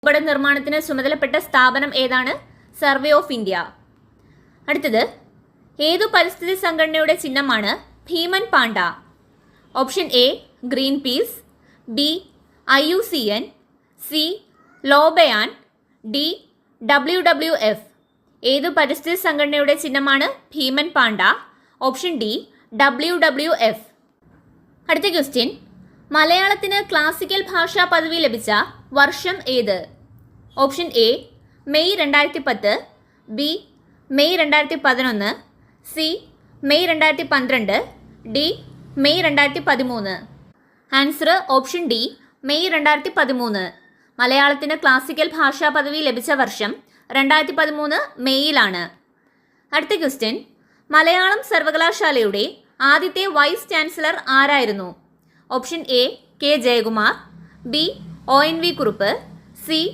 ഭൂപട നിർമ്മാണത്തിന് ചുമതലപ്പെട്ട സ്ഥാപനം ഏതാണ്? Survey of India. അടുത്തത്, ഏതു പരിസ്ഥിതി സംഘടനയുടെ ചിഹ്നമാണ് ഭീമൻ panda? Option A Greenpeace, B IUCN, C ലോബയാൻ, ഡി WWF. ഏതു പരിസ്ഥിതി സംഘടനയുടെ ചിഹ്നമാണ് ഭീമൻ പാണ്ട? Option D WWF. അടുത്ത ക്വസ്റ്റ്യൻ, മലയാളത്തിന് ക്ലാസിക്കൽ ഭാഷാ പദവി ലഭിച്ച വർഷം ഏത്? Option A May 2010, B May 2011, C May 2012, D May 2013. Answer option D May 2013. മലയാളത്തിന് ക്ലാസിക്കൽ ഭാഷാ പദവി ലഭിച്ച വർഷം 2013 മെയ്യിലാണ്. അടുത്ത ക്വസ്റ്റ്യൻ, മലയാളം സർവകലാശാലയുടെ ആദ്യത്തെ വൈസ് ചാൻസലർ ആരായിരുന്നു? Option A K Jayakumar, B ONV Kurup, C